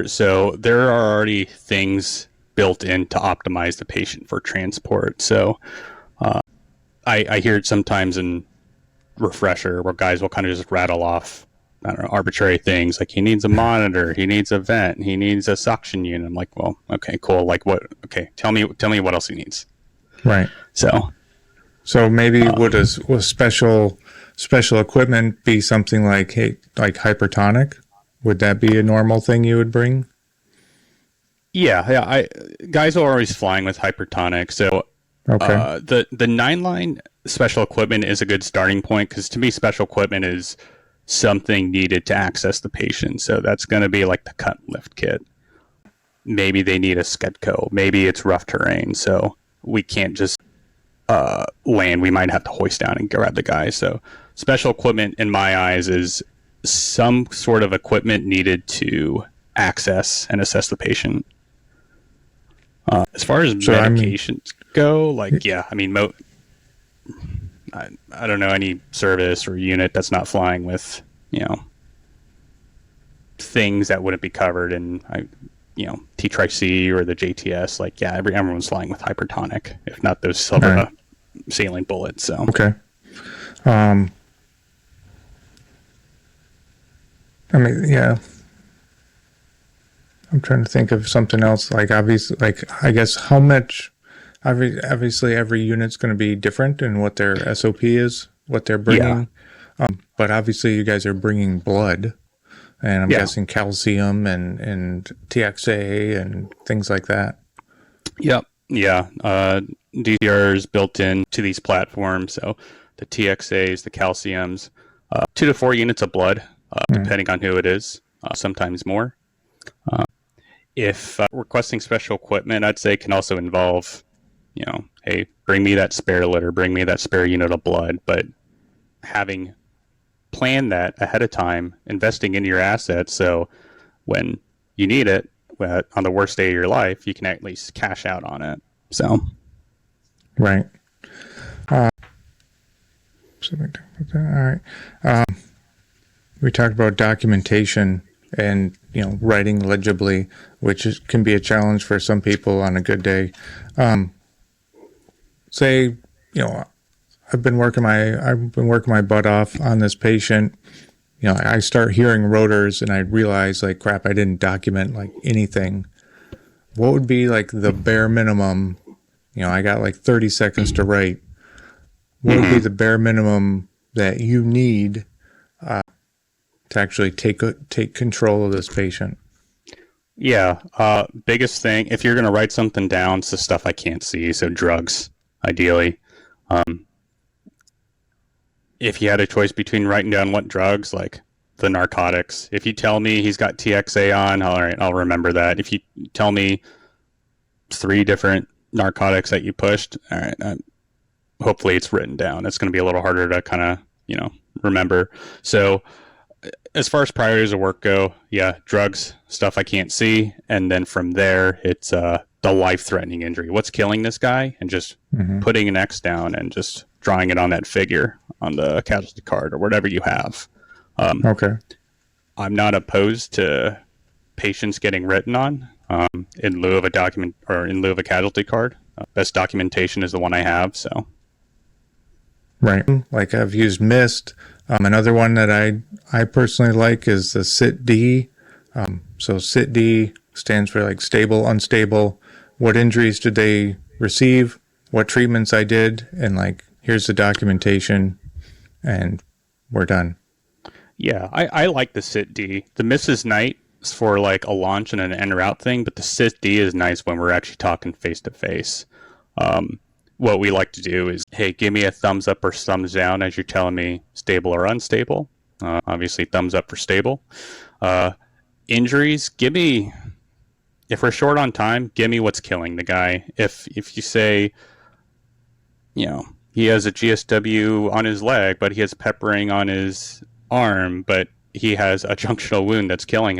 So there are already things built in to optimize the patient for transport. So I hear it sometimes in refresher where guys will kind of just rattle off, I don't know, arbitrary things like he needs a monitor, he needs a vent, he needs a suction unit. I'm like, well, okay, cool. Like what? Okay, tell me what else he needs. Right. So maybe would special equipment be something like hypertonic? Would that be a normal thing you would bring? Yeah. Guys are always flying with hypertonic. So okay. The 9-line special equipment is a good starting point because to me, special equipment is something needed to access the patient. So that's going to be like the cut and lift kit. Maybe they need a Sketco. Maybe it's rough terrain. So we can't just land. We might have to hoist down and grab the guy. So special equipment in my eyes is some sort of equipment needed to access and assess the patient. As far as medications go, I don't know any service or unit that's not flying with, things that wouldn't be covered in, T-Tri-C or the JTS. Everyone's flying with hypertonic, if not those silver saline bullets. So okay. I'm trying to think of something else. I guess how much. Obviously, every unit's going to be different in what their SOP is, what they're bringing. Yeah. But obviously, you guys are bringing blood, and I'm guessing calcium and TXA and things like that. Yep. Yeah. DCR is built into these platforms. So the TXAs, the calciums, 2 to 4 units of blood, depending on who it is, sometimes more. If requesting special equipment, I'd say can also involve, hey, bring me that spare litter, bring me that spare unit of blood. But having planned that ahead of time, investing in your assets, so when you need it, on the worst day of your life, you can at least cash out on it. So, right. All right. We talked about documentation and writing legibly, which can be a challenge for some people on a good day. Say, I've been working my butt off on this patient. I start hearing rotors and I realize crap, I didn't document anything. What would be the bare minimum? I got 30 seconds to write. What would be the bare minimum that you need to actually take control of this patient? Yeah. Biggest thing, if you're going to write something down, it's the stuff I can't see. So drugs, ideally. If you had a choice between writing down what drugs, like the narcotics, if you tell me he's got TXA on, all right, I'll remember that. If you tell me 3 different narcotics that you pushed, all right, hopefully it's written down. It's going to be a little harder to kind of, remember. So as far as priorities of work go, drugs, stuff I can't see. And then from there, it's the life-threatening injury. What's killing this guy? And just putting an X down and just drawing it on that figure on the casualty card or whatever you have. Okay. I'm not opposed to patients getting written on in lieu of a document or in lieu of a casualty card. Best documentation is the one I have. So, right. I've used MIST. Another one that I personally like is the SIT-D. So SIT-D stands for stable, unstable. What injuries did they receive? What treatments I did? And here's the documentation, and we're done. Yeah, I like the SIT-D. The MIST is nice for a launch and an en route thing, but the SIT-D is nice when we're actually talking face to face. What we like to do is, hey, give me a thumbs up or thumbs down as you're telling me stable or unstable. Obviously, thumbs up for stable. Injuries, give me, if we're short on time, give me what's killing the guy. If you say, he has a GSW on his leg, but he has peppering on his arm, but he has a junctional wound that's killing him.